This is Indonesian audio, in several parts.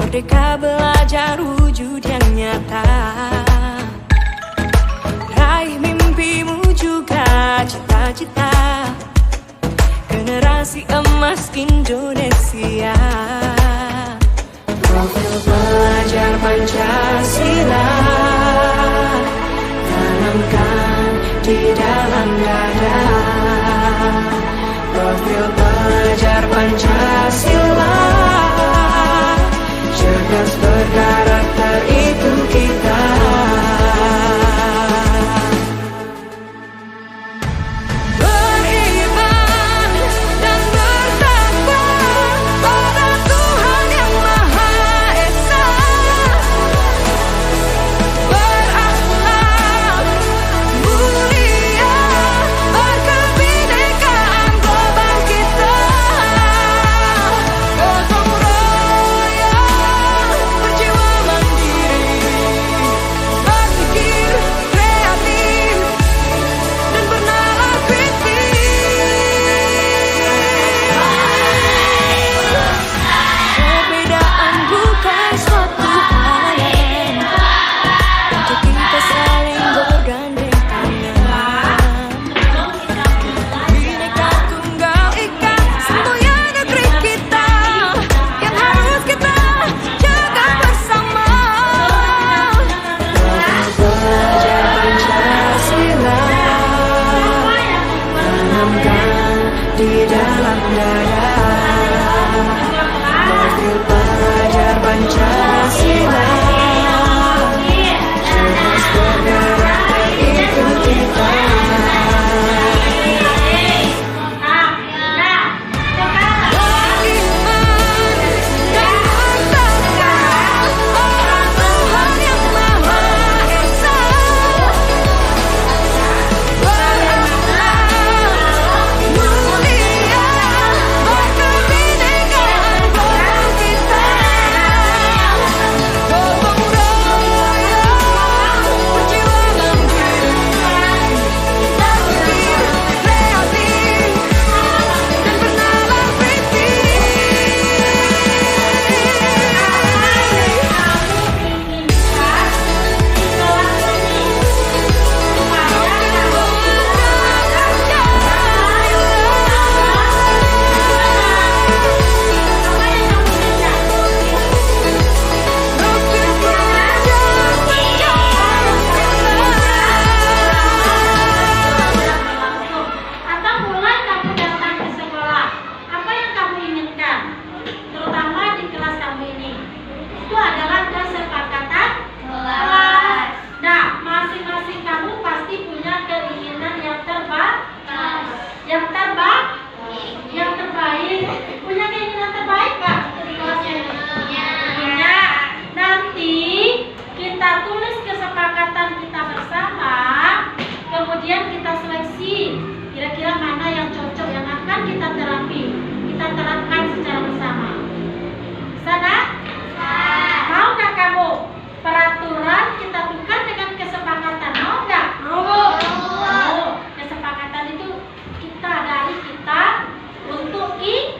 Merdeka belajar wujud yang nyata. Raih mimpimu juga cita-cita. Generasi emas Indonesia. Profil pelajar Pancasila tanamkan di dalam dada. Profil pelajar Pancasila, cerdas berkarakter itu kita. Beriman dan bertakwa pada Tuhan yang Maha Esa. Berakhlak mulia, berkebinekaan global kita. Gotong royong, berjiwa mandiri, berpikir kreatif dan bernalar kritis. Perbedaan bukan suatu halangan untuk kita saling bergandeng tangan. Bineka Tunggal Ika, semboyan negeri kita yang harus kita jaga bersama. Belajar Pancasila tanamkan di dalam dada. Profil pelajar Pancasila, cerdas berkarakter itu kita. Beriman dan bertakwa pada Tuhan yang Maha Esa. Berakhlak mulia, berkebinekaan global kita. Gotong royong, berjiwa mandiri, berpikir kreatif dan bernalar Atau mulai kamu datang ke sekolah, apa yang kamu inginkan, terutama di kelas kamu ini, itu adalah kesepakatan kelas. Nah, masing-masing kamu pasti punya keinginan yang terbaik, yang terbaik. Punya keinginan terbaik nggak di kelasnya ini? Punya. Nanti kita tulis kesepakatan kita bersama, kemudian kita seleksi kira-kira mana yang cocok yang akan kita terapkan secara bersama. Sana? Mau nggak kamu? Peraturan kita tukar dengan kesepakatan, mau nggak? Mau. Kesepakatan itu kita dari kita untuk kita.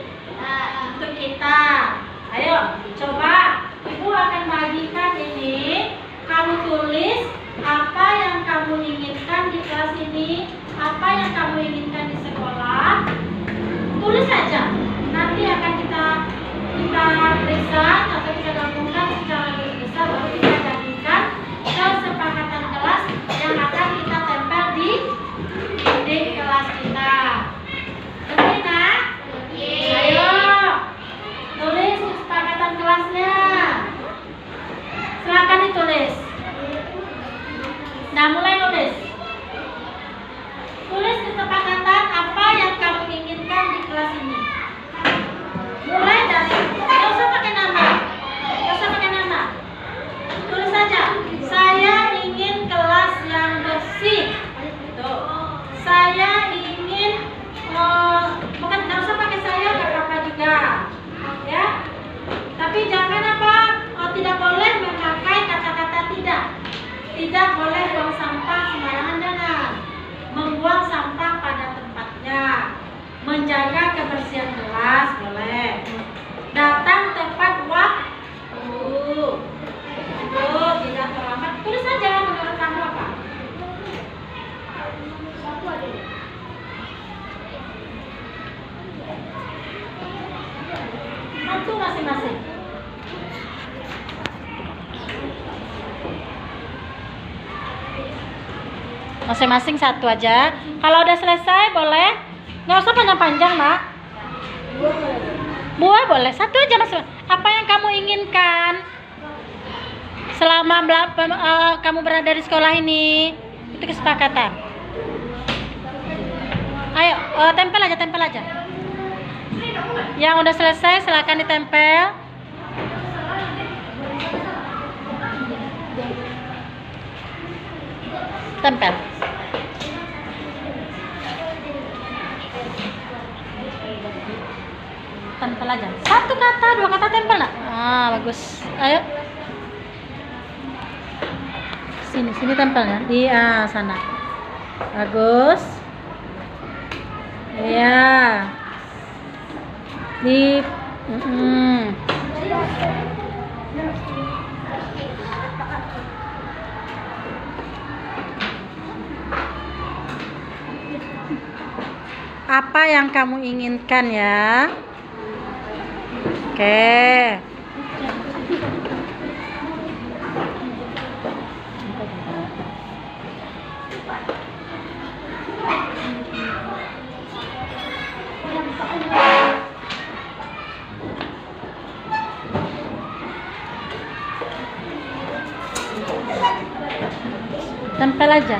Ayo, coba Ibu akan bagikan ini. Kamu tulis apa yang kamu inginkan di kelas ini, apa yang kamu inginkan di sekolah. Tulis saja. Nanti akan kita periksa atau kita gabungkan secara besar, baru kita jadikan kesepakatan kelas yang akan kita tempel di kelas kita. Oke, nak? Ayo, tulis kesepakatan kelasnya. Silakan ditulis. Nah, mulai nulis. Tulis kesepakatan apa yang kamu inginkan di kelas ini. Mulai dari, nggak usah pakai nama. Tulis saja. Saya ingin kelas yang bersih. Tuh. Saya ingin, bukan, nggak usah pakai saya, nggak apa-apa juga. Ya. Tapi jangan apa? Tidak boleh memakai kata-kata tidak. Tidak boleh buang sampah sembarangan, jangan. Membuang sampah pada tempatnya. Menjaga kebersihan kelas boleh. Datang tepat waktu. Masing-masing satu aja. Kalau udah selesai boleh. Nggak usah panjang-panjang, Nak. Buah boleh. Satu aja Mas. Apa yang kamu inginkan selama kamu berada di sekolah ini? Itu kesepakatan. Ayo, tempel aja. Yang udah selesai silakan ditempel. Tempel. Tempel aja. Satu kata, dua kata tempel nak. Bagus. Ayo. Sini tempelnya. Iya, sana. Bagus. Iya. Di Apa yang kamu inginkan ya? Oke. Tempel aja.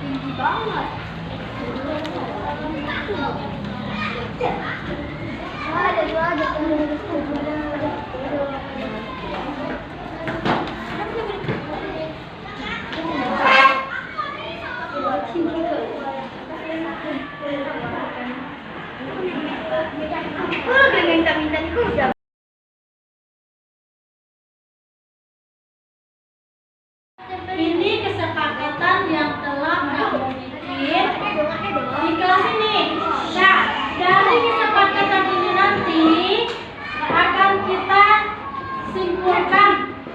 Tinggi banget. Ada. Minta udah. Ini kesepakatan yang telah kamu bikin di kelas ini. Nah, dari kesepakatan ini nanti akan kita simpulkan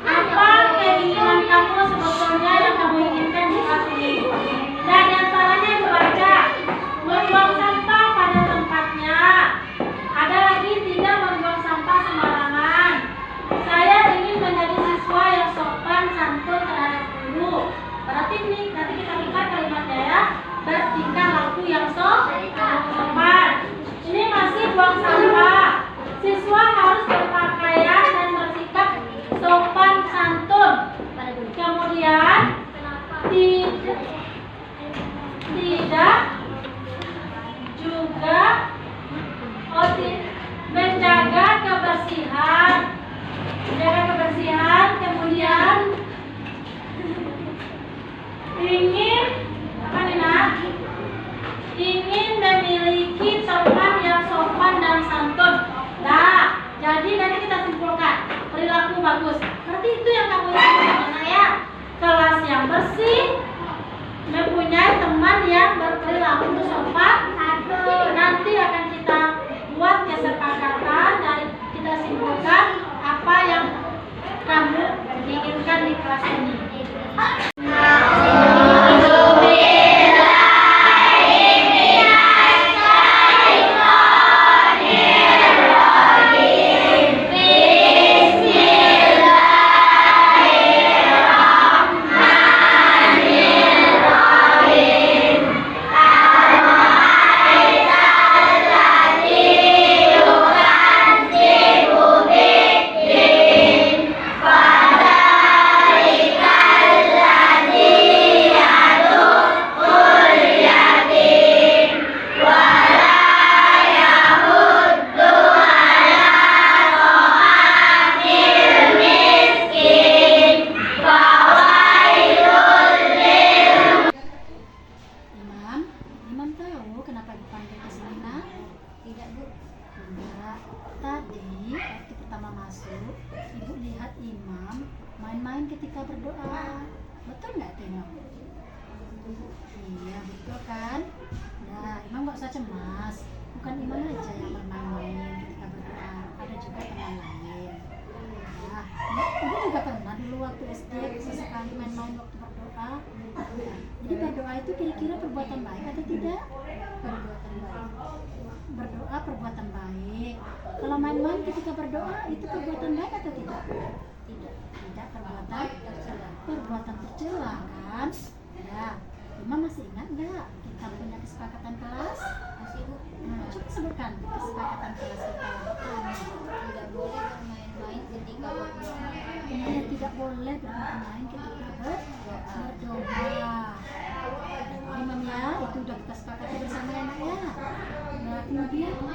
apa keinginan kamu sebetulnya yang kamu inginkan di kelas ini. Dan antaranya membaca, membuang sampah pada tempatnya. Ada lagi tidak membuang sampah sembarangan. Saya ingin menjadi siswa yang sopan santun terhadap guru. Berarti ini nanti kita buka kalimatnya ya. Bertingkah laku yang sopan. Ini masih buang sampah. Siswa harus berpakaian dan bersikap sopan santun. Kemudian tidak juga menjaga kebersihan. Kemudian ingin memiliki teman yang sopan dan santun. Nah, jadi nanti kita simpulkan perilaku bagus. Berarti itu yang kamu inginkan ya. Kelas yang bersih, mempunyai teman yang berperilaku sopan. Nanti akan kita buat kesepakatan dan kita simpulkan apa yang kamu inginkan di kelas ini. Main-main ketika berdoa, betul nggak Imam? Iya betul kan? Nah Imam nggak usah cemas, bukan Imam aja yang bermain-main ketika berdoa, ada juga teman lain. Nah, Ibu juga pernah dulu waktu SD sesekali main-main waktu berdoa. berdoa. Jadi berdoa itu kira-kira perbuatan baik atau tidak? Perbuatan baik. Berdoa perbuatan baik. Kalau main-main ketika berdoa itu perbuatan baik atau tidak? Tidak. Tidak, perbuatan tercela kan? Ya. Imam masih ingat nggak kita punya kesepakatan kelas? Masih Bu. Coba sebutkan kesepakatan kelas kita. Tidak boleh bermain-main ketika berdoa. Tidak boleh bermain-main ketika berdoa. Imam ya, itu udah kita sepakati bersama ya nak ya. Nah, kemudian Imam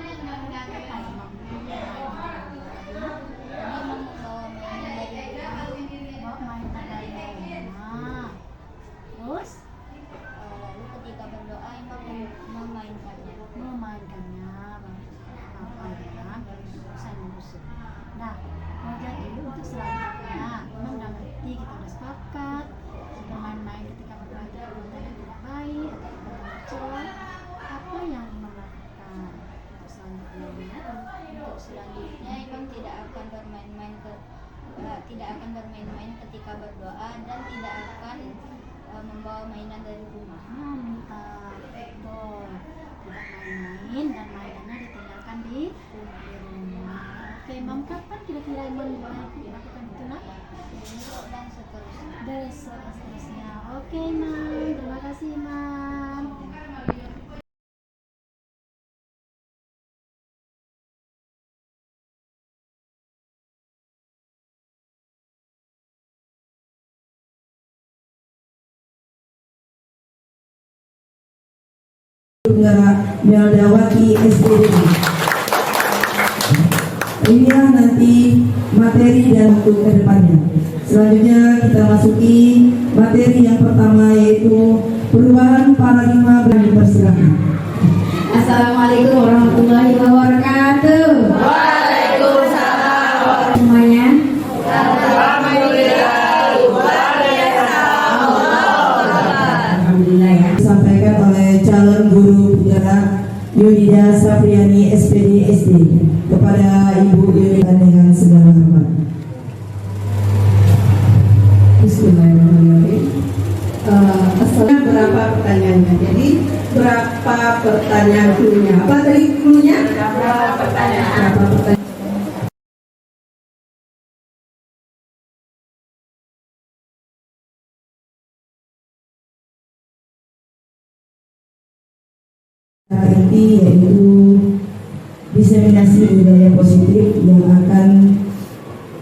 membawa mainan dari rumah. bawa mainan dari rumah. Terus Lalu ketika berdoa Imam memainkannya. memainkannya apa ya? Saya mengusut. Nah, jadi untuk selanjutnya Imam udah ngerti, kita udah sepakat bermain-main ketika berdoa itu perbuatan yang tidak baik atau perbuatan tercela. Apa yang Imam lakukan untuk selanjutnya? Untuk selanjutnya Imam tidak akan bermain-main ketika berdoa dan tidak akan membawa mainan dari rumah. Mantap, betul. Tidak main-main dan mainannya ditinggalkan di rumah. Oke, Imam kapan kira-kira Imam melakukan itu nak? Besok dan seterusnya. Besok dan seterusnya. Oke, Imam. Terima kasih, Imam. Meldawati SPDI. Inilah nanti materi dan untuk kedepannya. Selanjutnya kita masuki materi yang pertama yaitu perubahan paradigma. Dipersilakan. Assalamualaikum warahmatullahi wabarakatuh. Waalaikumsalam. Semuanya. Alhamdulillah ya. Disampaikan oleh calon guru Pujara Yunida Sapriani SPD SD kepada Ibu Yunida dengan segala hormat. Bismillahirrahmanirrahim. Berapa pertanyaannya? Jadi berapa pertanyaan dulunya? Apa tadi dulunya? Berapa pertanyaan? Inti yaitu diseminasi budaya positif yang akan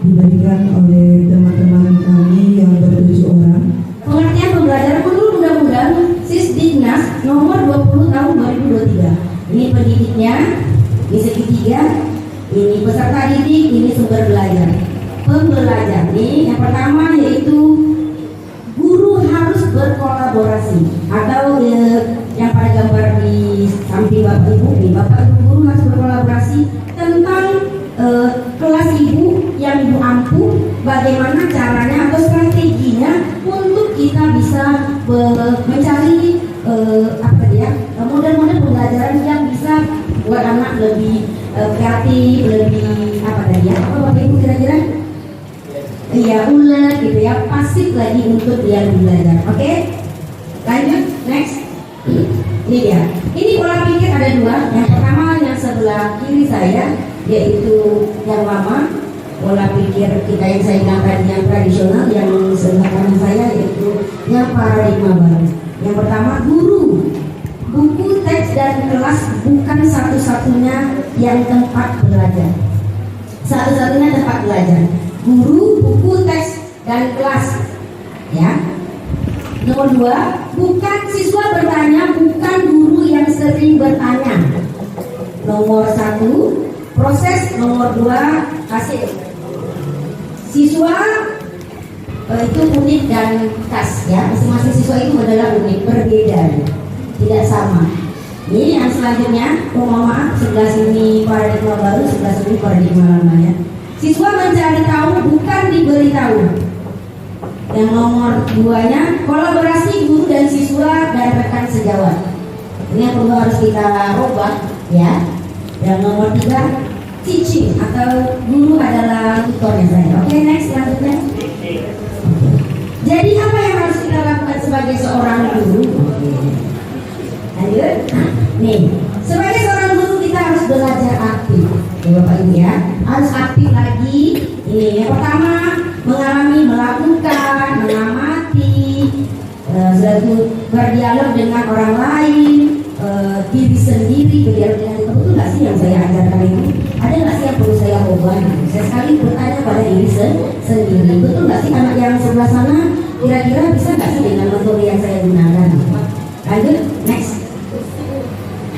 diberikan oleh teman-teman kami yang ber7 orang. Pengertian pembelajaran menurut Undang-Undang Sisdiknas nomor 20 tahun 2023. Ini pendidiknya, ini segitiga, ini peserta didik, ini sumber belajar. Pembelajar ini yang pertama yaitu guru harus berkolaborasi atau yang pada gambar di samping Bapak Ibu nih, Bapak Ibu guru harus berkolaborasi tentang kelas Ibu yang Ibu ampuh, bagaimana caranya atau strateginya untuk kita bisa mencari model-model pembelajaran yang bisa buat anak lebih kreatif, lebih apa Bapak Ibu kira-kira? Iya, ulet gitu ya, pasif lagi untuk dia belajar. Oke? Lanjut, next. Ini dia. Ini pola pikir ada dua. Yang pertama yang sebelah kiri saya, yaitu yang lama. Pola pikir kita yang saya bilang tadi yang tradisional, yang sebelah kanan saya yaitu yang paradigma baru. Yang pertama, guru. Buku, teks, dan kelas bukan satu-satunya yang tempat belajar. Satu-satunya tempat belajar. Guru, buku, teks, dan kelas. Ya. Nomor 2, bukan siswa bertanya, bukan guru yang sering bertanya. Nomor 1, proses. Nomor 2, hasil. Siswa itu unik dan khas ya. Masing-masing siswa itu adalah unik, berbeda, tidak sama. Ini yang selanjutnya, mohon maaf, sebelah sini paradigma baru, sebelah sini paradigma lama ya. Siswa mencari tahu, bukan diberitahu. Yang nomor 2-nya, kolaborasi guru dan siswa dan rekan sejawat. Ini yang perlu harus kita rubah ya. Yang nomor 3, teaching atau guru adalah tutornya saya. Oke, next selanjutnya. Jadi apa yang harus kita lakukan sebagai seorang guru. Lanjut. Nih, sebagai seorang guru kita harus belajar aktif. Ya Bapak Ibu ya, harus aktif lagi. Ini yang pertama, mengalami, melakukan, mengamati, selalu berdialog dengan orang lain, diri sendiri, berdialog dengan diri. Betul nggak sih yang saya ajarkan ini? Ada nggak sih yang perlu saya ubah? Saya sekali bertanya pada diri sendiri. Betul nggak sih anak yang sebelah sana? Kira-kira bisa nggak sih dengan metode yang saya gunakan? Lanjut, next.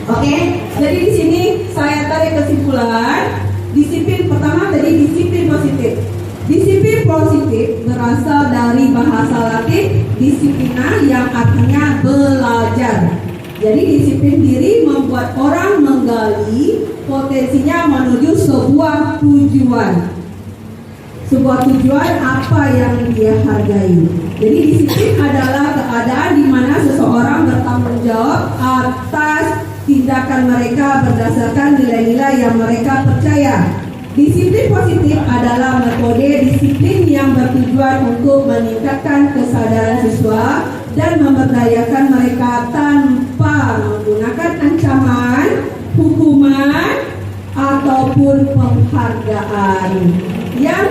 Oke, jadi di sini saya tarik kesimpulan. Disiplin pertama tadi disiplin positif. Disiplin positif berasal dari bahasa Latin disiplina yang artinya belajar. Jadi disiplin diri membuat orang menggali potensinya menuju sebuah tujuan. Sebuah tujuan apa yang dia hargai. Jadi disiplin adalah keadaan di mana seseorang bertanggung jawab atas tindakan mereka berdasarkan nilai-nilai yang mereka percaya. Disiplin positif adalah metode disiplin yang bertujuan untuk meningkatkan kesadaran siswa dan memberdayakan mereka tanpa menggunakan ancaman, hukuman, ataupun penghargaan. Yang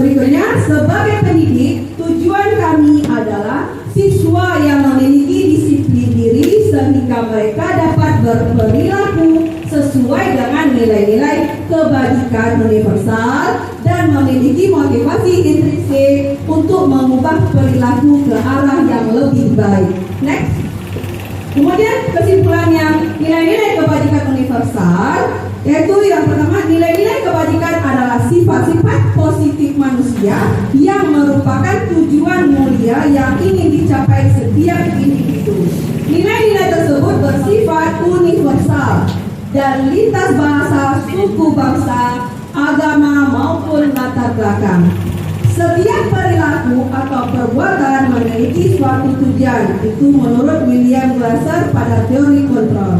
berikutnya, sebagai pendidik, tujuan kami adalah siswa yang memiliki disiplin diri sehingga mereka dapat berperilaku sesuai dengan nilai-nilai kebajikan universal dan memiliki motivasi intrinsik untuk mengubah perilaku ke arah yang lebih baik. Next. Kemudian kesimpulannya, nilai-nilai kebajikan universal, yaitu yang pertama, nilai-nilai kebajikan adalah sifat-sifat positif manusia yang merupakan tujuan mulia yang ingin dicapai setiap individu. Nilai-nilai tersebut bersifat universal dan lintas bahasa, suku, bangsa, agama maupun latar belakang. Setiap perilaku atau perbuatan memiliki suatu tujuan. Itu menurut William Glasser pada teori kontrol.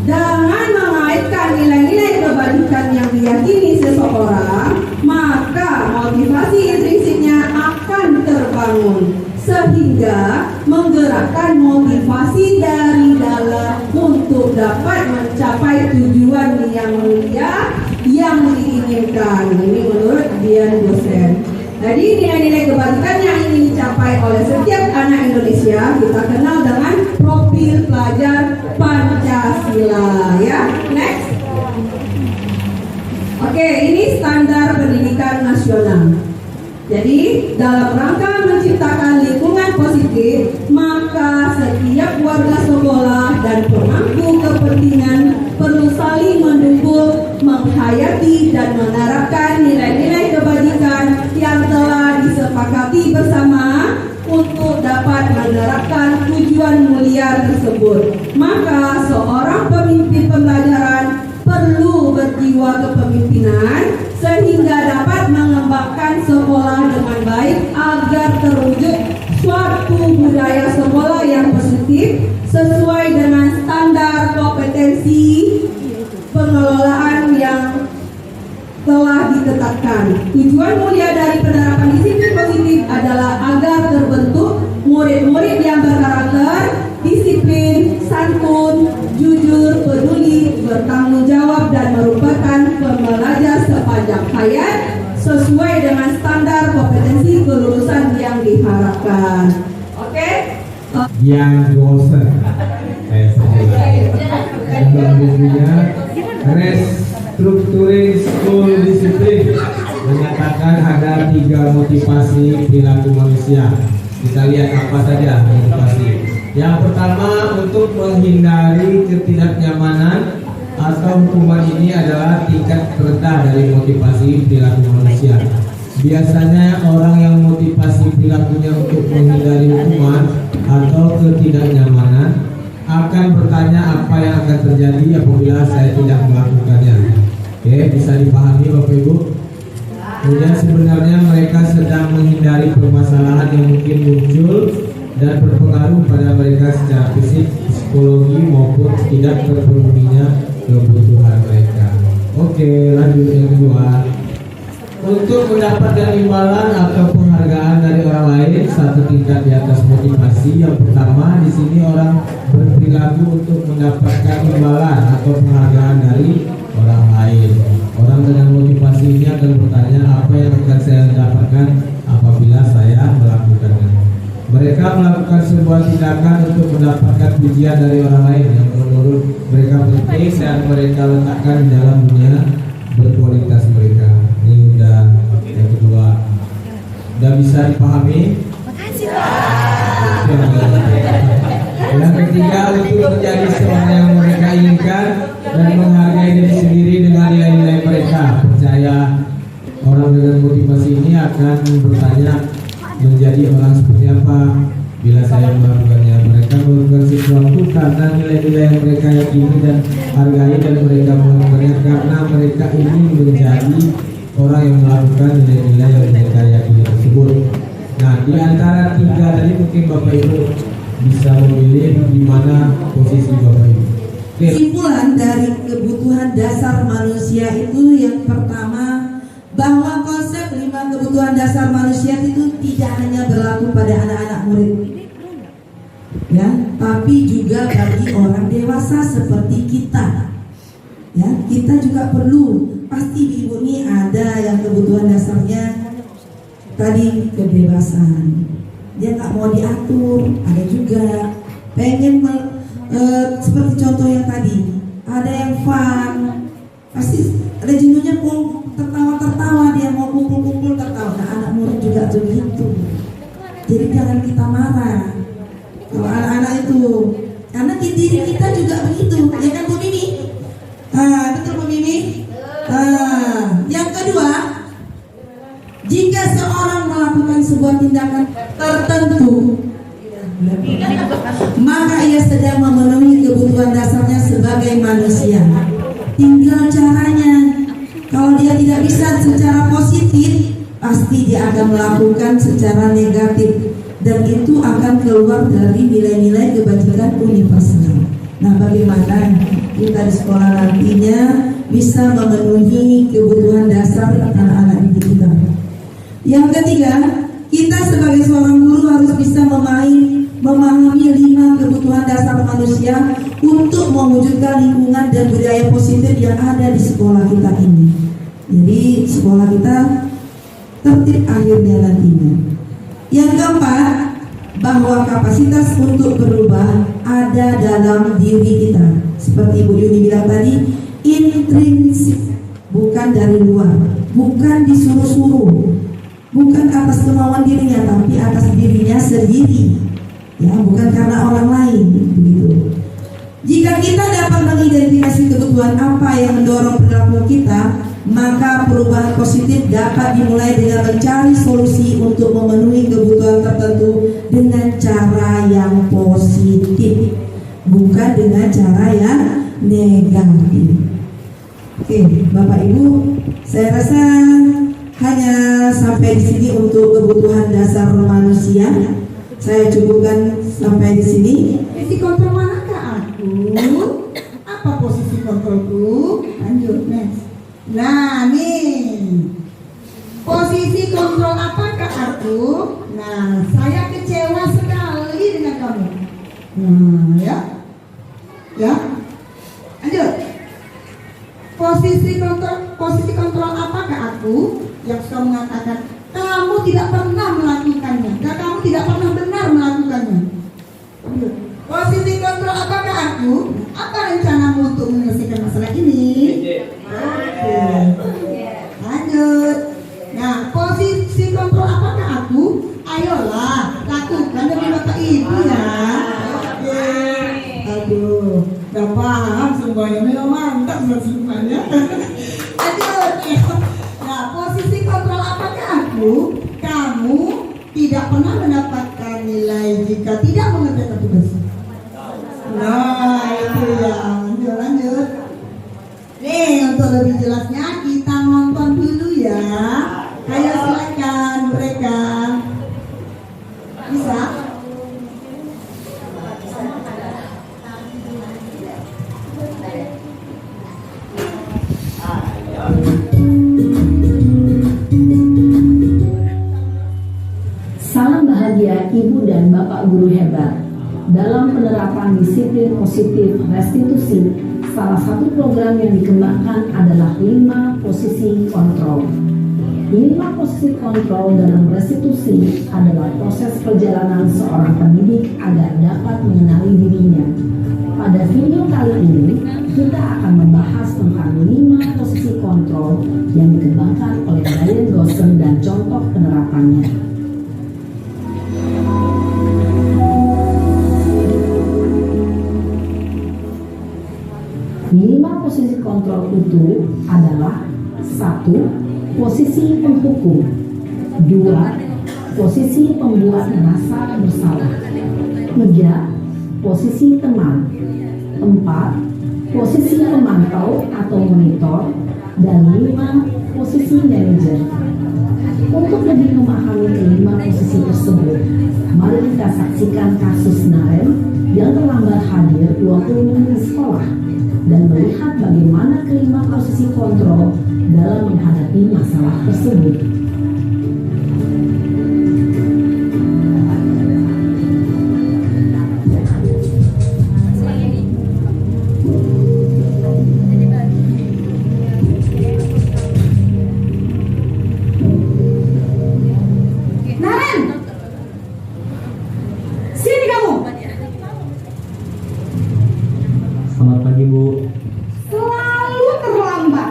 Dengan mengaitkan nilai-nilai kebajikan yang diyakini seseorang, maka motivasi intrinsiknya akan terbangun sehingga menggerakkan motivasi dari dalam untuk dapat mencapai tujuan yang mulia yang diinginkan. Ini menurut Dian Dosen. Jadi nilai-nilai kebajikan yang ingin dicapai oleh setiap anak Indonesia kita kenal dengan profil pelajar Pancasila, ya. Next. Oke, ini standar pendidikan nasional. Jadi dalam rangka menciptakan lingkungan positif, maka setiap warga sekolah dan pemangku kepentingan perlu saling mendukung, menghayati dan menerapkan nilai-nilai kebajikan yang telah disepakati bersama untuk dapat menerapkan tujuan mulia tersebut. Maka seorang pemimpin pembelajaran perlu berjiwa kepemimpinan sehingga dapat mengembangkan sekolah dengan baik agar terwujud suatu budaya sekolah yang positif sesuai dengan standar kompetensi pengelolaan yang telah ditetapkan. Tujuan mulia dari penerapan disiplin positif adalah agar terbentuk murid-murid yang berkarakter, disiplin, santun, jujur, peduli, bertanggung jawab dan merupakan pembelajar sepanjang hayat sesuai dengan standar kompetensi kelulusan yang diharapkan. Oke? Yang dosen restructuring school discipline menyatakan ada 3 motivasi perilaku manusia. Kita lihat apa saja motivasi. Yang pertama, untuk menghindari ketidaknyamanan atau hukuman. Ini adalah tingkat terendah dari motivasi perilaku manusia. Biasanya orang yang motivasi perilakunya untuk menghindari hukuman atau ketidaknyamanan akan bertanya apa yang akan terjadi apabila saya tidak melakukannya. Oke, bisa dipahami Bapak Ibu? Kemudian sebenarnya mereka sedang menghindari permasalahan yang mungkin muncul dan berpengaruh pada mereka secara fisik, psikologi maupun tidak terpenuhinya kebutuhan mereka. Oke, lanjut yang kedua. Untuk mendapatkan imbalan atau penghargaan dari orang lain satu tingkat di atas motivasi. Yang pertama, di sini orang berperilaku untuk mendapatkan imbalan atau penghargaan dari orang lain. Orang dengan motivasi ini akan bertanya, apa yang akan saya dapatkan apabila saya melakukannya. Mereka melakukan sebuah tindakan untuk mendapatkan pujian dari orang lain yang menurut mereka penting dan mereka letakkan di dalam dunia berkualitas mereka. Ini udah yang kedua. Udah bisa dipahami? Yang ketiga, untuk menjadi seorang yang mereka inginkan dan menghargai diri sendiri dengan nilai-nilai mereka. Percaya orang dengan motivasi ini akan bertanya, menjadi orang seperti apa bila saya melakukannya. Mereka melakukan sesuatu karena nilai-nilai yang mereka yakini dan hargai, dan mereka melakukannya karena mereka ingin menjadi orang yang melakukan nilai-nilai yang mereka yakini tersebut. Nah, di antara tiga tadi mungkin Bapak Ibu bisa memilih di mana posisi Bapak Ibu. Kesimpulan dari kebutuhan dasar manusia itu yang pertama, bahwa konsep 5 kebutuhan dasar manusia itu tidak hanya berlaku pada anak-anak murid, ya, tapi juga bagi orang dewasa seperti kita. Ya, kita juga perlu, pasti ibu ini ada yang kebutuhan dasarnya tadi kebebasan. Dia nggak mau diatur, ada juga pengen seperti contoh yang tadi, ada yang fun, pasti ada jenuhnya pun tertawa-tertawa, dia mau kumpul-kumpul tertawa. Nah, anak murid juga begitu. Jadi jangan kita marah kalau anak-anak itu, karena di diri kita juga begitu, ya kan Bu Mimi? Betul Bu Mimi? Yang kedua, jika seorang melakukan sebuah tindakan tertentu, maka ia sedang memenuhi kebutuhan dasarnya sebagai manusia. Tinggal caranya. Kalau dia tidak bisa secara positif, pasti dia akan melakukan secara negatif, dan itu akan keluar dari nilai-nilai kebajikan universal. Nah, bagaimana kita di sekolah nantinya bisa memenuhi kebutuhan dasar anak-anak didik kita? Yang ketiga, kita sebagai seorang guru harus bisa memahami 5 kebutuhan dasar manusia untuk mewujudkan lingkungan dan budaya positif yang ada di sekolah kita ini. Jadi sekolah kita tertib akhirnya nantinya. Yang keempat, bahwa kapasitas untuk berubah ada dalam diri kita. Seperti Bu Yuni bilang tadi, intrinsik, bukan dari luar, bukan disuruh-suruh, bukan atas kemauan dirinya, tapi atas dirinya sendiri. Ya, bukan karena orang lain, begitu. Jika kita dapat mengidentifikasi kebutuhan apa yang mendorong perilaku kita, maka perubahan positif dapat dimulai dengan mencari solusi untuk memenuhi kebutuhan tertentu dengan cara yang positif, bukan dengan cara yang negatif. Oke, Bapak Ibu, saya rasa hanya sampai di sini untuk kebutuhan dasar manusia. Saya cukupkan sampai di sini. Posisi kontrol manakah aku? Apa posisi kontrolku? Lanjut, next. Nah, nih. Posisi kontrol apakah aku? Nah, saya kecewa sekali dengan kamu. Nah, ya. Ya. Lanjut. Posisi kontrol apakah aku? Yang suka mengatakan kamu tidak pernah melakukannya, dan kamu tidak pernah benar melakukannya. Posisi kontrol apakah aku? Apa rencanamu untuk menyelesaikan masalah ini? Oke. Lanjut. Nah, posisi kontrol apakah aku? Ayolah, lakukan demi Bapak Ibu ya. Oke. Aduh, udah paham semuanya. Memang mantap semuanya. Lanjut. Nah, posisi kontrol apakah aku? Kamu tidak pernah mendapatkan nilai jika tidak mengerjakan tugasnya. Nah, itu ya. Lanjut. Nih, untuk lebih jelasnya kita nonton dulu ya. Ayo silakan mereka. Bisa? Salam Ibu dan Bapak guru hebat. Dalam penerapan disiplin positif restitusi, salah satu program yang dikembangkan adalah 5 posisi kontrol. 5 posisi kontrol dalam restitusi adalah proses perjalanan seorang pendidik agar dapat mengenali dirinya. Pada video kali ini, kita akan membahas tentang 5 posisi kontrol yang dikembangkan oleh Brian Gosen dan contoh penerapannya. 5 posisi kontrol itu adalah 1. Posisi penghukum, 2. Posisi pembuat merasa bersalah, 3. Posisi teman, 4. Posisi pemantau atau monitor, dan 5. Posisi manajer. Untuk lebih memahami kelima posisi tersebut, mari kita saksikan kasus Naren yang terlambat hadir waktu di sekolah dan melihat bagaimana kelima posisi kontrol dalam menghadapi masalah tersebut. Naren, sini kamu. Selamat pagi, Bu. Selalu terlambat.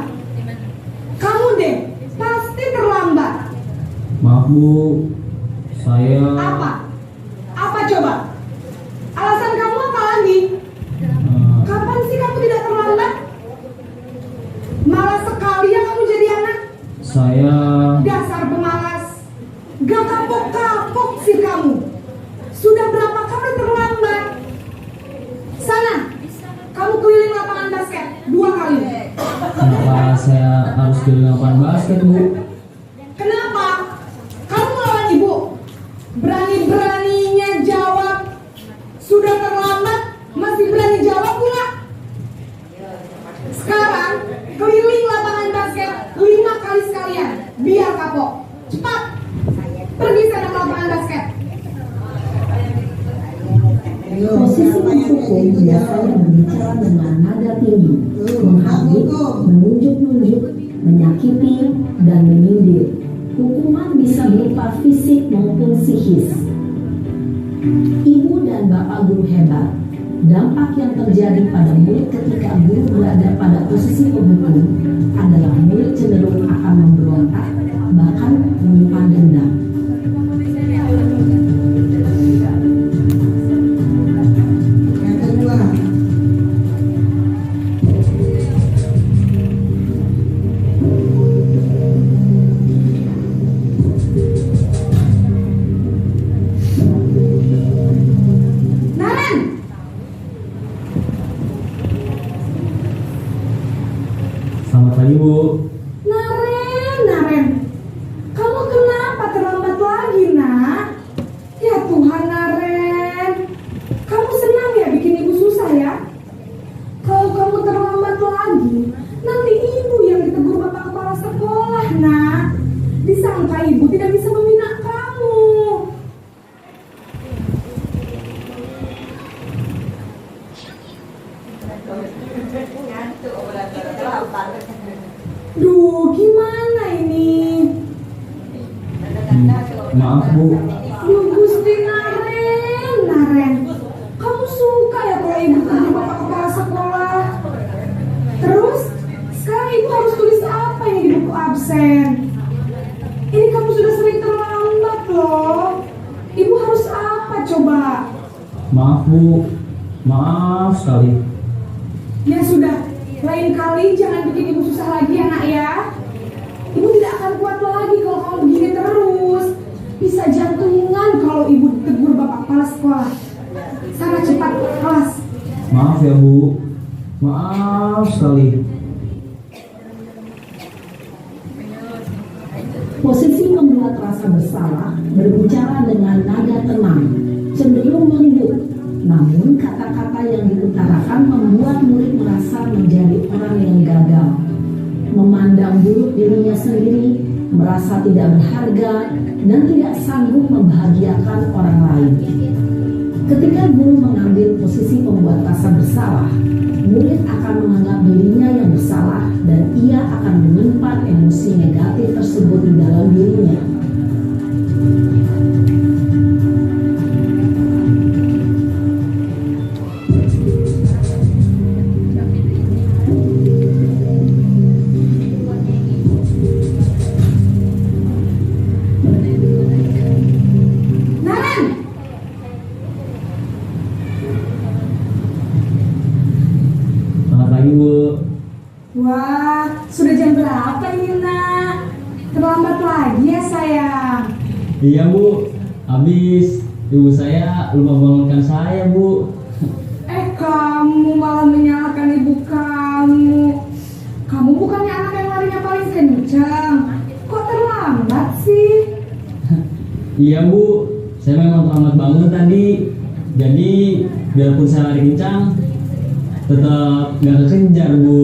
Kamu deh, pasti terlambat. Maaf, Bu. Saya Apa? Apa coba? Alasan kamu apa lagi? Kapan sih kamu tidak terlambat? Malas sekali ya kamu jadi anak. saya Dasar pemalas. Gak kapok-kapok sih kamu. Sudah berapa kali terlambat? Sana, kamu keliling lapangan basket 2 kali. kenapa saya harus keliling lapangan basket, Bu? Kenapa? Kamu melawan ibu. Berani-beraninya jawab. Sudah terlambat, masih berani jawab pula. Sekarang, keliling lapangan basket 5 kali sekalian. Biar kapok. Cepat. Pergi sana ke lapangan basket. Posisi penghukum biasanya berbicara dengan nada tinggi, menghardik, menunjuk-nunjuk, menyakiti, dan menyindir. Hukuman bisa berupa fisik maupun psikis. Ibu dan Bapak guru hebat, dampak yang terjadi pada murid ketika guru berada pada posisi penghukum adalah murid cenderung akan memberontak, bahkan menyimpan dendam. Yang kedua, Naren, Selamat pagi, Bu. Naren, kamu kenapa terlambat lagi, nak? Ya Tuhan, Naren, kamu senang ya bikin ibu susah ya? Kalau kamu terlambat lagi, nanti ibu yang ditegur bapak kepala sekolah, nak. Disangka ibu tidak bisa membina kamu. Duh, gimana ini? Maaf, Bu. Duh, Gusti Naren, kamu suka ya kalau ibu tegur bapak kepala sekolah? Terus, sekarang ibu harus tulis apa ini di buku absen? Ini kamu sudah sering terlambat loh. Ibu harus apa coba? Maaf, Bu. Maaf sekali. Ya sudah, lain kali jangan bikin ibu susah lagi ya, nak ya. Ibu tidak akan kuat lagi kalau kamu begini terus. Bisa jantungan kalau ibu ditegur bapak kepala sekolah. Sana cepat ke kelas. Maaf ya, Bu. Maaf sekali. Posisi membuat rasa bersalah berbicara dengan nada tenang, cenderung lembut. Namun kata-kata yang diutarakan membuat murid merasa menjadi orang yang gagal, memandang buruk dirinya sendiri, merasa tidak berharga, dan tidak sanggup membahagiakan orang lain. Ketika guru mengambil posisi pembuat rasa bersalah, murid akan menganggap dirinya yang bersalah dan ia akan menyimpan emosi negatif tersebut di dalam dirinya. Wah, sudah jam berapa ini nak? Terlambat lagi ya sayang. Iya Bu, habis ibu saya lupa bangunkan saya Bu. Kamu malah menyalahkan ibu kamu. Kamu bukannya anak yang larinya paling kencang. Kok terlambat sih? Iya Bu, saya memang terlambat bangun tadi. Jadi biarpun saya lari kencang, tetap gak kekejar Bu.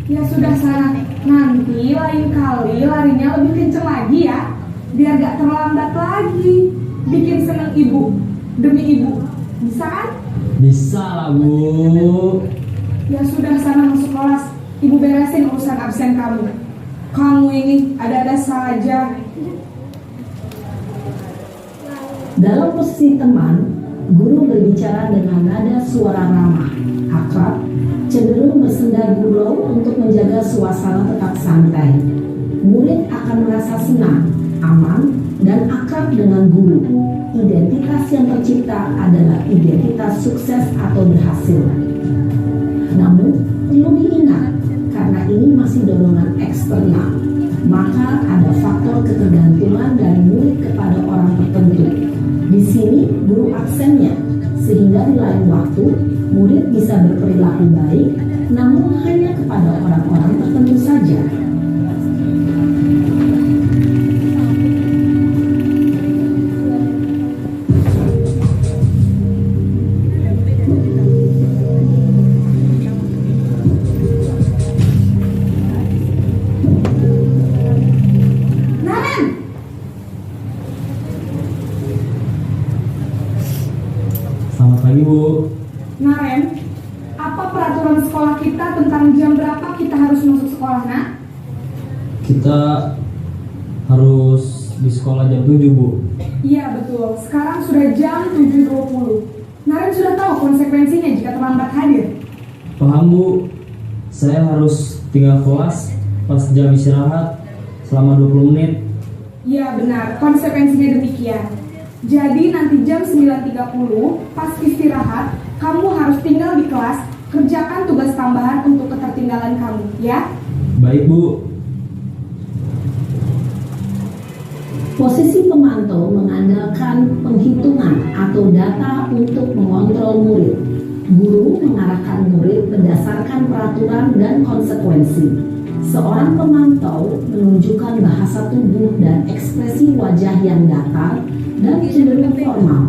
Ya sudah sana, nanti lain kali larinya lebih kencang lagi ya, biar gak terlambat lagi. Bikin seneng ibu, demi ibu, bisa kan? Bisa lah Bu. Ya sudah sana masuk kelas, ibu beresin urusan absen kamu. Kamu ini ada-ada saja. Dalam posisi teman, guru berbicara dengan nada suara ramah, akrab, cenderung bersenda gurau untuk menjaga suasana tetap santai. Murid akan merasa senang, aman, dan akrab dengan guru. Identitas yang tercipta adalah identitas sukses atau berhasil. Namun, perlu diingat, karena ini masih dorongan eksternal, maka ada faktor ketergantungan dari murid kepada orang tertentu. Di sini guru aksennya, sehingga di lain waktu murid bisa berperilaku baik, namun hanya kepada orang-orang tertentu saja. Selamat pagi Bu. Naren, apa peraturan sekolah kita tentang jam berapa kita harus masuk sekolah, nak? Kita harus di sekolah jam 7 Bu. Iya betul, sekarang sudah jam 7.20. Naren sudah tahu konsekuensinya jika terlambat hadir. Paham Bu, saya harus tinggal kelas pas jam istirahat selama 20 menit. Iya benar, konsekuensinya demikian. Jadi nanti jam 9.30 pas istirahat, kamu harus tinggal di kelas, kerjakan tugas tambahan untuk ketertinggalan kamu, ya? Baik Bu. Posisi pemantau mengandalkan penghitungan atau data untuk mengontrol murid. Guru mengarahkan murid berdasarkan peraturan dan konsekuensi. Seorang pemantau menunjukkan bahasa tubuh dan ekspresi wajah yang datar dan cenderung formal.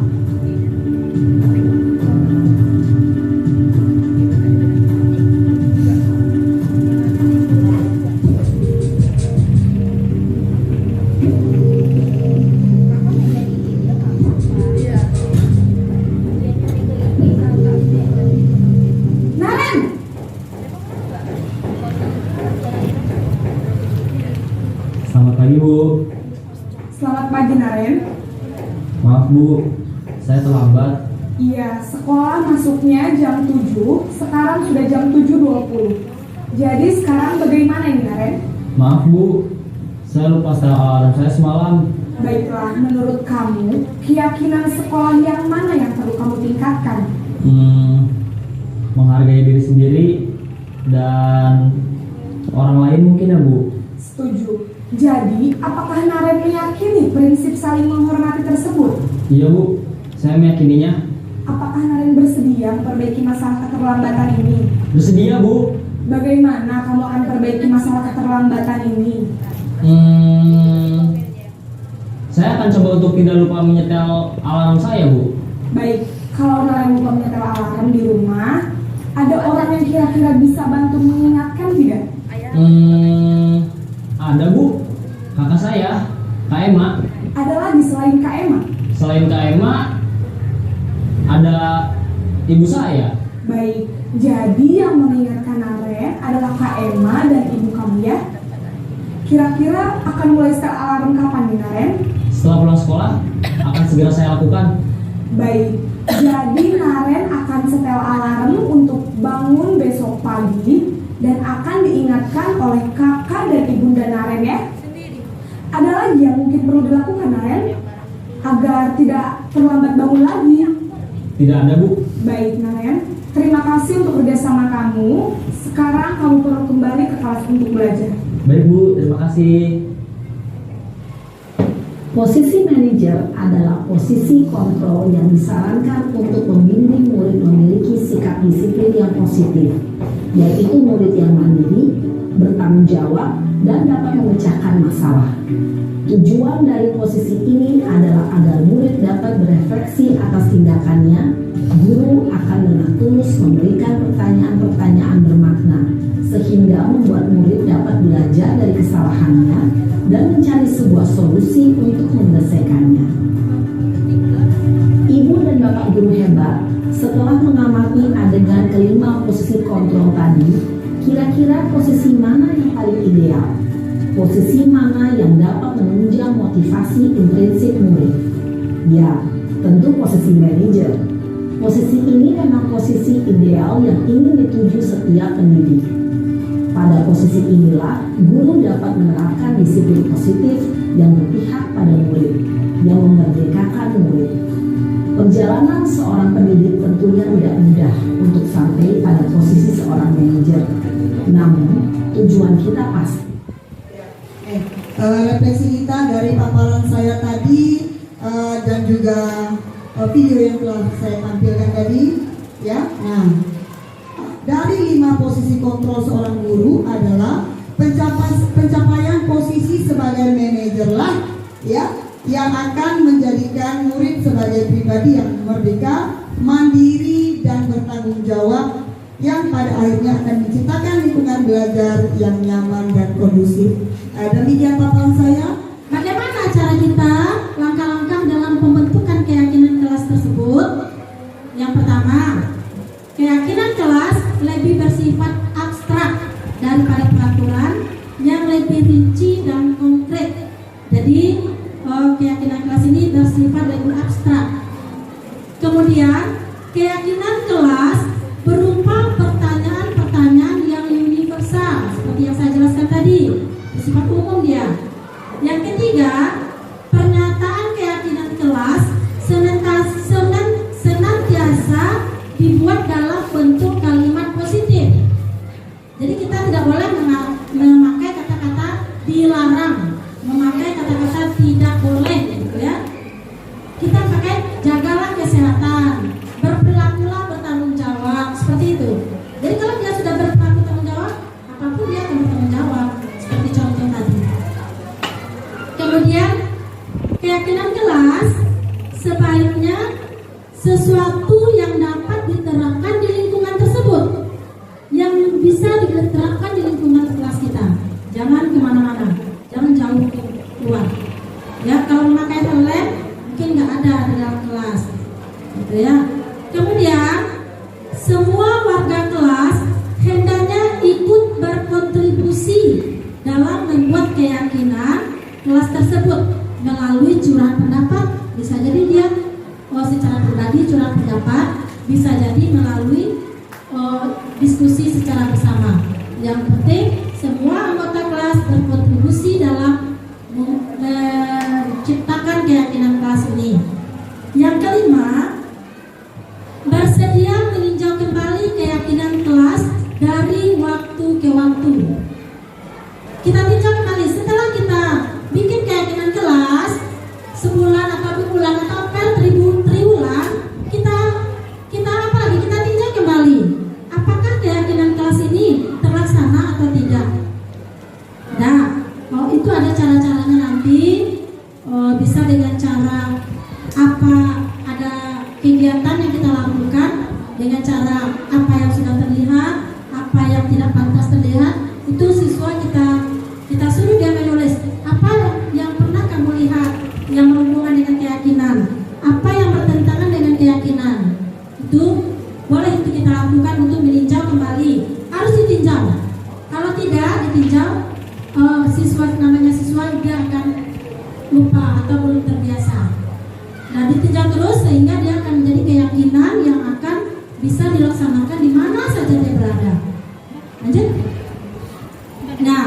Selamat pagi Bu. Selamat pagi Naren. Maaf Bu, saya terlambat. Iya, sekolah masuknya jam 7, sekarang sudah jam 7.20. Jadi sekarang bagaimana ini Naren? Maaf Bu, saya lupa setel alarm saya semalam. Baiklah, menurut kamu, keyakinan sekolah yang mana yang perlu kamu tingkatkan? Menghargai diri sendiri dan orang lain mungkin ya Bu. Setuju. Jadi, apakah Naren meyakini prinsip saling menghormati tersebut? Iya Bu, saya meyakininya. Apakah Naren bersedia memperbaiki masalah keterlambatan ini? Bersedia Bu. Bagaimana kamu akan perbaiki masalah keterlambatan ini? Saya akan coba untuk tidak lupa menyetel alarm saya Bu. Baik, kalau Naren lupa menyetel alarm di rumah, ada orang yang kira-kira bisa bantu mengingatkan tidak? Ada Bu. kakak saya, Kak Emma. Ada lagi selain Kak Emma? Selain Kak Emma, ada ibu saya. Baik, jadi yang mengingatkan Naren adalah Kak Emma dan ibu kamu ya. Kira-kira akan mulai setel alarm kapan nih Naren? Setelah pulang sekolah, akan segera saya lakukan. Baik, jadi Naren akan setel alarm untuk bangun besok pagi dan akan diingatkan oleh kakak dan ibunda Naren ya. Ada lagi yang mungkin perlu dilakukan Naren agar tidak terlambat bangun lagi? Tidak ada, Bu. Baik Naren, terima kasih untuk kerjasama kamu. Sekarang kamu perlu kembali ke kelas untuk belajar. Baik, Bu. Terima kasih. Posisi manajer adalah posisi kontrol yang disarankan untuk membimbing murid memiliki sikap disiplin yang positif, yaitu murid yang mandiri, bertanggung jawab, dan dapat memecahkan masalah. Tujuan dari posisi ini adalah agar murid dapat berefleksi atas tindakannya. Guru akan dengan tulus memberikan pertanyaan-pertanyaan bermakna, sehingga membuat murid dapat belajar dari kesalahannya dan mencari sebuah solusi untuk menyelesaikannya. Ibu dan bapak guru hebat, setelah mengamati adegan kelima posisi kontrol tadi, kira-kira posisi mana yang paling ideal? Posisi mana yang dapat menunjang motivasi intrinsik murid? Ya, tentu posisi manajer. Posisi ini memang posisi ideal yang ingin dituju setiap pendidik. Pada posisi inilah, guru dapat menerapkan disiplin positif yang berpihak pada murid, yang memerdekakan murid. Perjalanan seorang pendidik tentunya tidak mudah untuk sampai pada posisi seorang manajer. Namun, tujuan kita pasti. Refleksi kita dari paparan saya tadi dan juga video yang telah saya tampilkan tadi ya. Nah, dari 5 posisi kontrol seorang guru adalah pencapaian posisi sebagai manajer lah ya, yang akan menjadikan murid sebagai pribadi yang merdeka, mandiri, dan bertanggung jawab, yang pada akhirnya akan menciptakan lingkungan belajar yang nyaman dan kondusif. Demikian paparan saya. Bagaimana cara kita langkah-langkah dalam pembentukan keyakinan kelas tersebut? Yang pertama, keyakinan kelas lebih bersifat abstrak daripada peraturan yang lebih rinci dan konkret. Jadi keyakinan kelas ini bersifat lebih abstrak. Kemudian keyakinan kelas berupa pertanyaan-pertanyaan yang universal seperti yang saya jelaskan tadi, bersifat umum dia. Yang ketiga, pernyataan keyakinan kelas senantiasa dibuat dalam bentuk kalimat positif. Jadi kita tidak boleh memakai kata-kata dilarang, memakai kata-kata tidak boleh, gitu ya. Kita pakai jagalah kesehatan, berperilakulah bertanggung jawab, seperti itu. Jadi kalau dia sudah berperilaku bertanggung jawab, apapun dia akan bertanggung jawab, seperti contoh tadi. Kemudian keyakinan kelas sebaiknya sesuatu yang dapat diterapkan di lingkungan tersebut, yang bisa diterapkan di lingkungan kelas kita. Jangan kemana-mana, jangan jauh keluar. Ya, kalau memakai helm mungkin nggak ada di dalam kelas, gitu ya. Kemudian semua warga kelas hendaknya ikut berkontribusi dalam membuat keyakinan kelas tersebut melalui curahan pendapat. Bisa jadi dia secara pribadi curahan pendapat, bisa jadi melalui diskusi secara bersama. Yang penting semua anggota kelas berkontribusi dalam menciptakan keyakinan kelas ini. Yang kelima, bersedia meninjau kembali keyakinan kelas dari waktu ke waktu. Kita tinjau kembali setelah kita bikin keyakinan kelas sebulan atau 2 bulan atau triwulan, kita apa lagi? Kita tinjau kembali apakah keyakinan kelas ini terlaksana atau tidak. Nah, itu ada cara-caranya nanti. Bisa dengan cara apa, ada kegiatan yang kita lakukan dengan cara apa yang sudah terlihat, apa yang tidak pantas terlihat. Itu siswa kita suruh dia menulis apa yang keyakinan. Itu boleh itu kita lakukan untuk meninjau kembali. Harus ditinjau. Kalau tidak ditinjau, namanya siswa dia akan lupa atau belum terbiasa. Nah, ditinjau terus sehingga dia akan menjadi keyakinan yang akan bisa dilaksanakan di mana saja dia berada. Lanjut. Nah,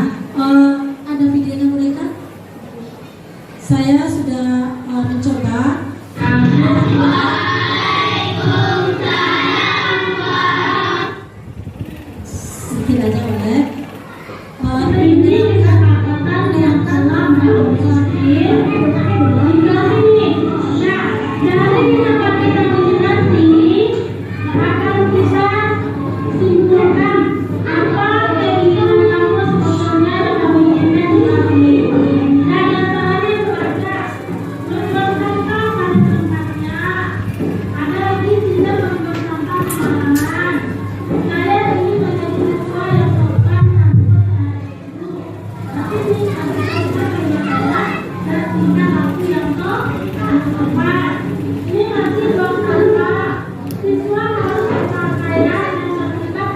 ada videonya mereka. Saya sudah mencoba. Sedikit aja boleh. Ini kesepakatan yang telah berlangsung. Dari pendapat kita ini nanti akan bisa simpulkan apa kegiatan kamu sebetulnya yang kamu inginkan dilalui. Dan antaranya keluarga, membuang sampah pada tempatnya. Ada lagi tidak membuang sampah sembarangan. Saya ingin menjadi siswa yang sopan dan itu. Tapi ini harus kita adalah dan tinggal waktu yang sopan. Ini masih buang sampah. Siswa harus berpakaian dan bersikap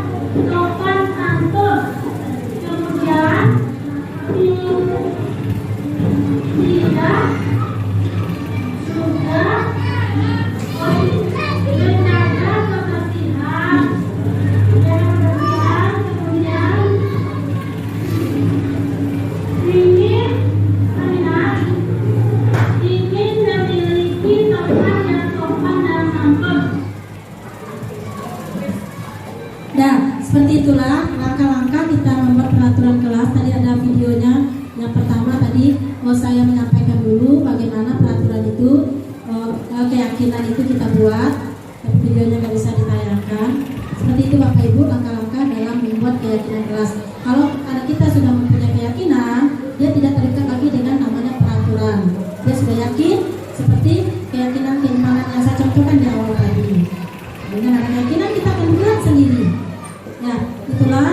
sopan santun. Kemudian tidak sudah menjaga kebersihan. Kemudian ingin memiliki teman yang sopan dan santun. Nah, seperti itulah langkah-langkah kita membuat peraturan kelas. Tadi ada videonya. Yang pertama tadi saya menyampaikan dulu bagaimana peraturan itu, keyakinan itu kita buat. Tapi videonya nggak bisa ditayangkan. Seperti itu Bapak Ibu langkah-langkah dalam membuat keyakinan kelas. Kalau anak kita sudah mempunyai keyakinan, dia tidak terikat lagi dengan namanya peraturan. Dia sudah yakin seperti keyakinan keimanan yang saya contohkan di awal tadi. Dengan ada keyakinan kita akan buat sendiri. Nah, itulah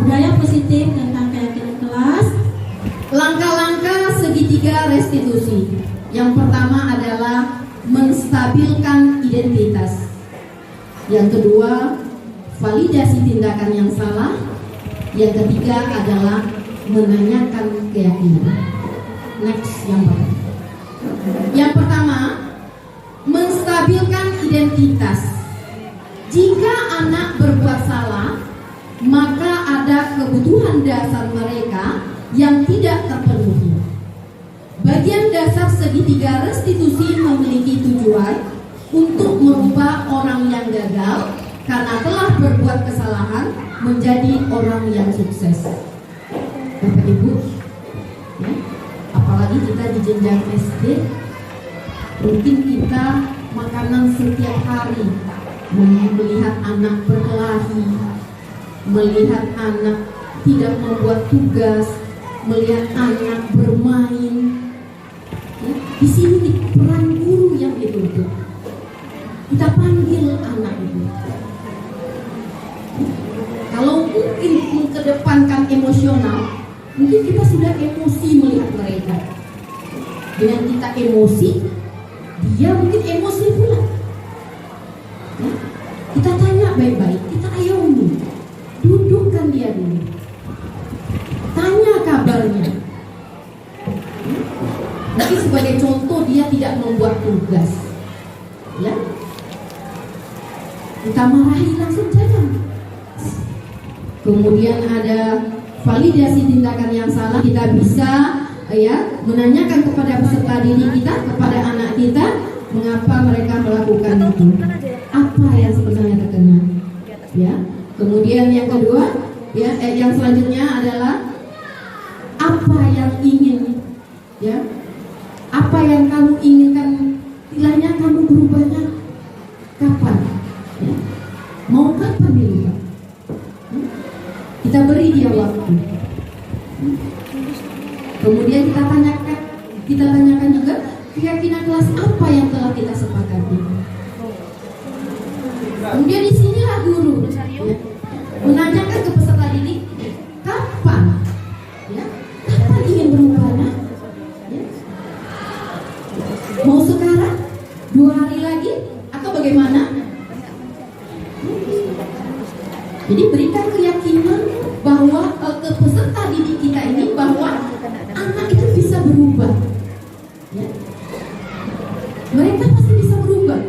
budaya positif tentang keyakinan kelas. Langkah-langkah segitiga restitusi. Yang pertama adalah menstabilkan identitas. Yang kedua, validasi tindakan yang salah. Yang ketiga adalah menanyakan keyakinan. Next, yang pertama, menstabilkan identitas. Jika anak berbuat salah, maka ada kebutuhan dasar mereka yang tidak terpenuhi. Bagian dasar segitiga restitusi memiliki tujuan untuk merubah orang yang gagal karena telah berbuat kesalahan menjadi orang yang sukses. Bapak Ibu, ya, apalagi kita di jenjang SD, mungkin kita makanan setiap hari, melihat anak berkelahi, melihat anak tidak membuat tugas, melihat anak bermain. Ya, di sini peran guru yang dituntut. Kita panggil anak itu. Kalau mungkin mengedepankan emosional, mungkin kita sudah emosi melihat mereka. Dengan kita emosi, dia mungkin emosi pula. Ya, kita tanya baik-baik, kita ayomi, dudukkan dia dulu, tanya kabarnya. Mungkin sebagai contoh dia tidak membuat tugas, ya, kita marahi langsung jangan. Kemudian ada validasi tindakan yang salah. Kita bisa ya menanyakan kepada peserta didik kita, kepada anak kita, mengapa mereka melakukan itu, apa yang sebenarnya terkena, ya. Kemudian yang kedua, ya, yang selanjutnya adalah apa yang ingin, ya, apa yang kamu inginkan, istilahnya kamu berubahnya kapan, ya? Mau kapan dirubah? Kita beri dia waktu. Kemudian kita tanyakan juga keyakinan kelas apa yang telah kita sepakati. Kemudian di sinilah guru ya, menanyakan ke peserta didik, kapan, ya, kapan ingin berubahnya? Ya. Mau sekarang, 2 hari lagi, bagaimana? Jadi berikan keyakinan bahwa ke peserta didik kita ini bahwa anak itu bisa berubah. Ya. Mereka pasti bisa berubah.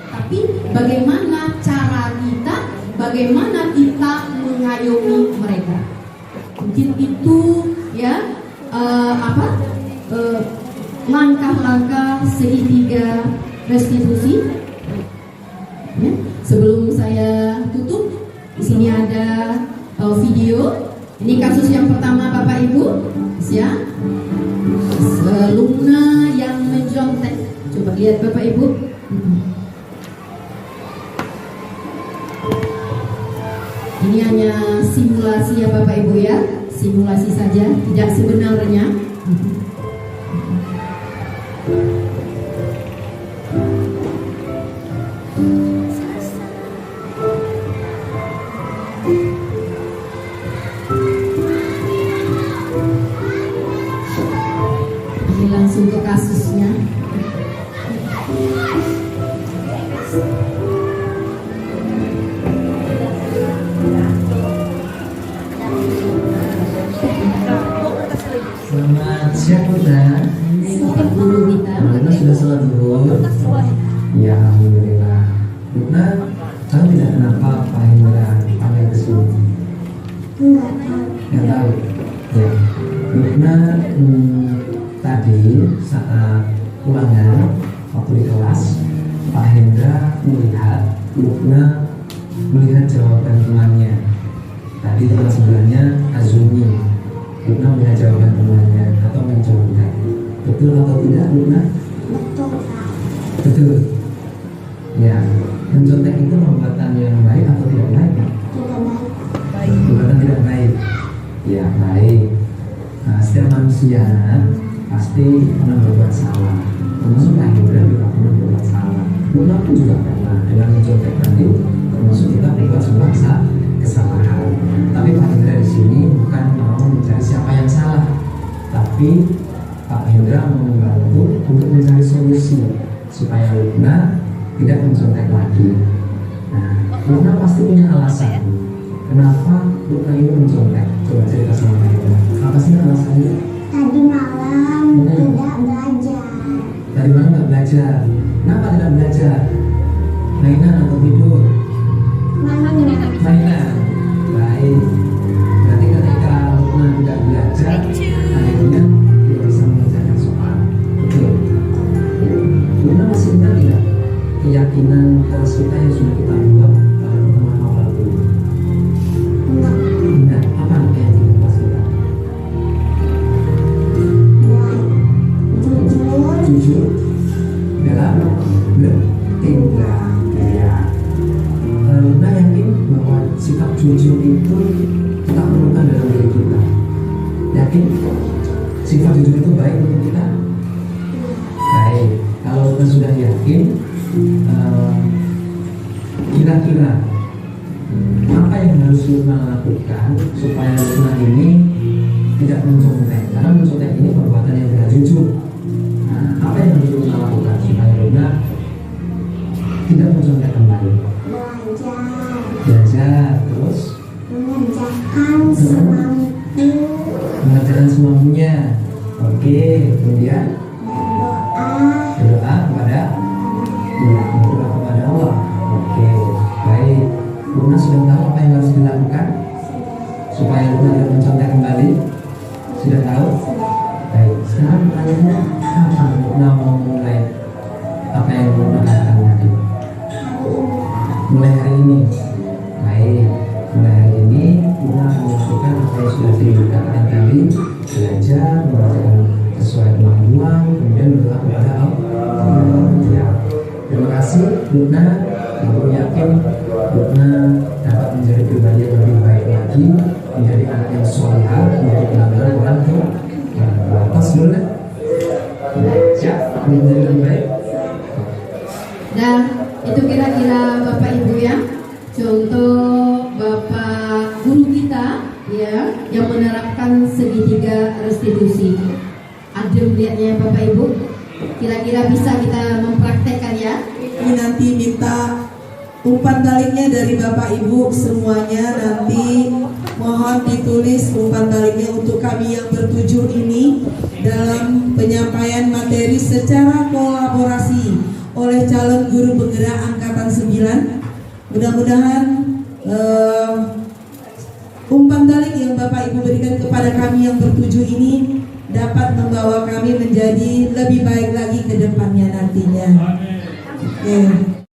Tapi bagaimana cara kita, bagaimana kita mengayomi mereka? Mungkin itu ya langkah-langkah segitiga restitusi. Ya. Sebelum saya tutup, di sini ada video. Ini kasus yang pertama Bapak Ibu, ya. Luna yang mencontek. Coba lihat Bapak Ibu. Ini hanya simulasi ya Bapak Ibu ya, simulasi saja, tidak sebenarnya. Ini langsung ke kasusnya. Selamat siang Bunda. Bunda sudah sholat zuhur. Ya alhamdulillah. Bunda tahu tidak kenapa Pak Hendra panggil ke sini? Nggak tahu. Ya. Bunda tadi saat ulangan waktu di kelas Pak Hendra melihat jawaban temannya. Tadi teman sebelahnya Azumi. Luna melihat jawaban temannya atau mencontek. Betul atau tidak, Luna? Betul. Betul. Ya, mencontek itu perbuatan yang baik atau tidak baik? Tidak baik. Perbuatan tidak baik. Ya, baik. Nah, setiap manusia pasti pernah berbuat salah. Termasuk Pak Hendra juga pernah berbuat salah. Luna pun juga pernah dengan mencontek tadi. Termasuk kita berbuat sebuah kesalahan. Tapi Pak Hendra di sini bukan mau mencari siapa yang salah, tapi Pak Hendra mau membantu untuk mencari solusi supaya Luna tidak mencontek lagi. Nah, Luna pasti punya alasan kenapa Luna ini mencontek. Coba cerita sama Pak Hendra. Apa sih alasannya? Tadi malam tidak belajar. Tadi malam nggak belajar. Kenapa tidak belajar? Mainan atau tidur? Mainan. Baik. Berarti ketika Luna tidak belajar, akhirnya tidak bisa mengerjakan soal. Betul. Luna masih ingat tidak keyakinan kelas kita yang sudah kita buat pada pertemuan awal dulu? Ingat apa keyakinan kelas kita? Jujur dalam bertindak. Ya. Luna yakin bahwa sikap jujur itu kita perlukan dalam diri kita. Yakin sifat jujur itu baik untuk kita? Baik. Kalau kita sudah yakin, kira-kira apa yang harus Luna lakukan supaya Luna ini tidak mencontek? Karena mencontek ini perbuatan yang tidak jujur. Nah, apa yang harus Luna lakukan supaya Luna tidak mencontek kembali? Belajar, terus mengerjakan semampunya. Oke, kemudian berdoa kepada Allah. Oke, baik. Luna sudah tahu apa yang harus dilakukan supaya Luna tidak mencontek kembali? Sudah tahu? Baik. Sekarang pertanyaannya, kapan Luna mau mulai apa yang Luna katakan tadi? Mulai hari ini. Baik, mulai hari ini Luna akan melakukan apa yang sudah dikatakan tadi. Belajar, mengerjakan sesuai kemampuan, kemudian berdoa kepada Allah. Ya. Terima kasih Luna. Aku yakin Luna dapat menjadi pribadi yang lebih baik lagi, menjadi anak yang solehah, menjadi benar-benar orang tua. Atas dulu. Siap, menjadi lebih baik. Dan itu kira-kira Bapak Ibu ya, contoh Bapak guru kita ya yang menerapkan segitiga restitusi. Adem lihatnya Bapak Ibu. Kira-kira bisa kita mempraktekkan ya. kami nanti minta umpan baliknya dari Bapak Ibu semuanya. Nanti mohon ditulis umpan baliknya untuk kami yang bertujuh ini dalam penyampaian materi secara kolaborasi oleh calon guru penggerak angkatan 9. Mudah-mudahan umpan balik yang Bapak Ibu berikan kepada kami yang bertujuh ini dapat membawa kami menjadi lebih baik lagi ke depannya nantinya. Oke.